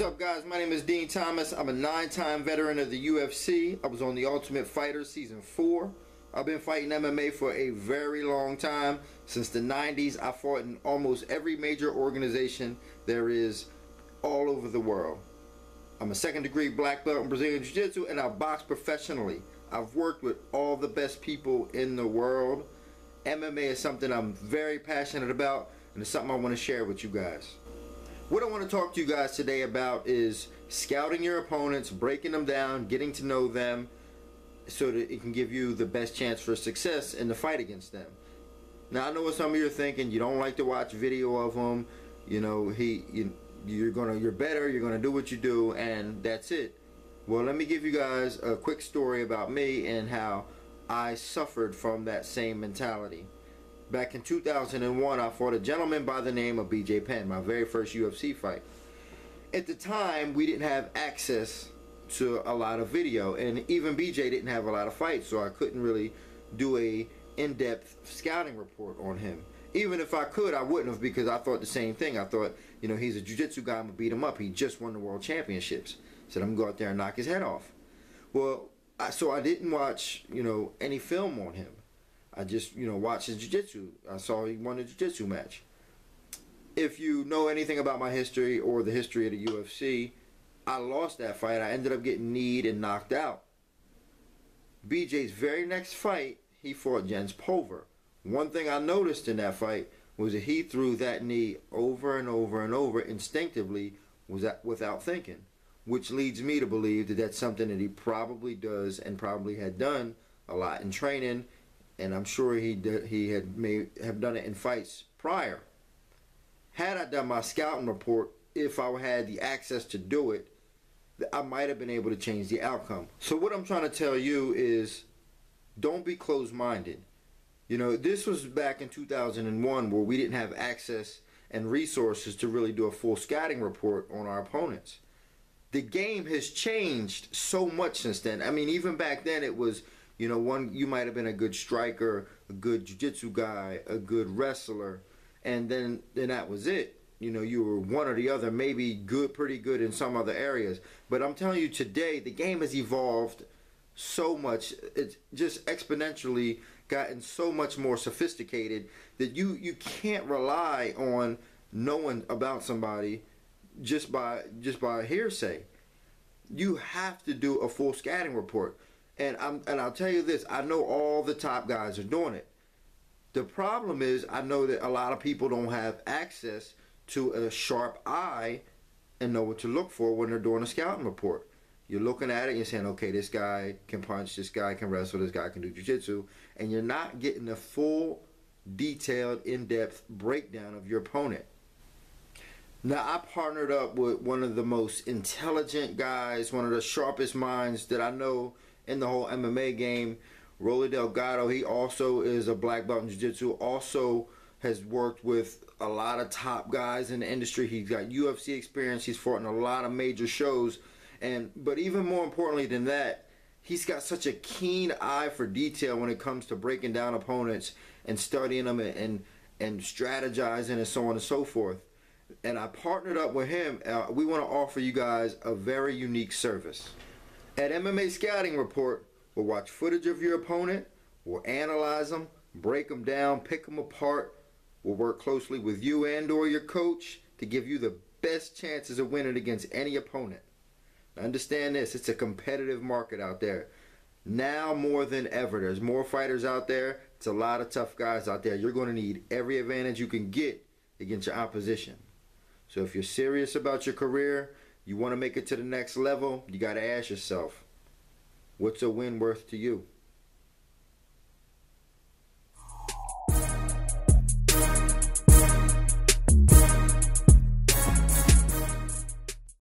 What's up, guys? My name is Dean Thomas. I'm a 9-time veteran of the UFC. I was on The Ultimate Fighter Season 4. I've been fighting MMA for a very long time. Since the 90s, I fought in almost every major organization there is all over the world. I'm a second-degree black belt in Brazilian Jiu-Jitsu, and I box professionally. I've worked with all the best people in the world. MMA is something I'm very passionate about, and it's something I want to share with you guys. What I want to talk to you guys today about is scouting your opponents, breaking them down, getting to know them so that it can give you the best chance for success in the fight against them. Now, I know what some of you are thinking. You don't like to watch video of them. You know, you're better, you're gonna do what you do, and that's it. Well, let me give you guys a quick story about me and how I suffered from that same mentality. Back in 2001, I fought a gentleman by the name of BJ Penn, my very first UFC fight. At the time, we didn't have access to a lot of video, and even BJ didn't have a lot of fights, so I couldn't really do a in-depth scouting report on him. Even if I could, I wouldn't have, because I thought the same thing. I thought, you know, he's a jiu-jitsu guy, I'm gonna beat him up. He just won the world championships. Said I'm gonna go out there and knock his head off. Well, so I didn't watch, you know, any film on him. I just, you know, watched his jiu-jitsu. I saw he won a jiu-jitsu match. If you know anything about my history or the history of the UFC, I lost that fight. I ended up getting kneed and knocked out. BJ's very next fight, he fought Jens Pulver. One thing I noticed in that fight was that he threw that knee over and over and over instinctively without thinking, which leads me to believe that that's something that he probably does and probably had done a lot in training, and I'm sure he may have done it in fights prior. Had I done my scouting report, if I had the access to do it, I might have been able to change the outcome. So what I'm trying to tell you is, don't be closed-minded. You know, this was back in 2001 where we didn't have access and resources to really do a full scouting report on our opponents. The game has changed so much since then. I mean, even back then it was, you know, you might have been a good striker, a good jiu-jitsu guy, a good wrestler, and then that was it. You know, you were one or the other, maybe good, pretty good in some other areas. But I'm telling you, today the game has evolved so much. It's just exponentially gotten so much more sophisticated that you can't rely on knowing about somebody just by hearsay. You have to do a full scouting report. And I'll tell you this, I know all the top guys are doing it. The problem is, I know that a lot of people don't have access to a sharp eye and know what to look for when they're doing a scouting report. You're looking at it and you're saying, okay, this guy can punch, this guy can wrestle, this guy can do jiu-jitsu, and you're not getting a full, detailed, in-depth breakdown of your opponent. Now, I partnered up with one of the most intelligent guys, one of the sharpest minds that I know in the whole MMA game, Rolly Delgado. He also is a black belt in jiu-jitsu, also has worked with a lot of top guys in the industry. He's got UFC experience, he's fought in a lot of major shows, but even more importantly than that, he's got such a keen eye for detail when it comes to breaking down opponents and studying them and strategizing and so on and so forth. And I partnered up with him. We want to offer you guys a very unique service. At MMA Scouting Report, we'll watch footage of your opponent, we'll analyze them, break them down, pick them apart. We'll work closely with you and or your coach to give you the best chances of winning against any opponent. Now understand this, it's a competitive market out there. Now more than ever, there's more fighters out there. It's a lot of tough guys out there. You're going to need every advantage you can get against your opposition. So if you're serious about your career, you want to make it to the next level, you got to ask yourself, what's a win worth to you?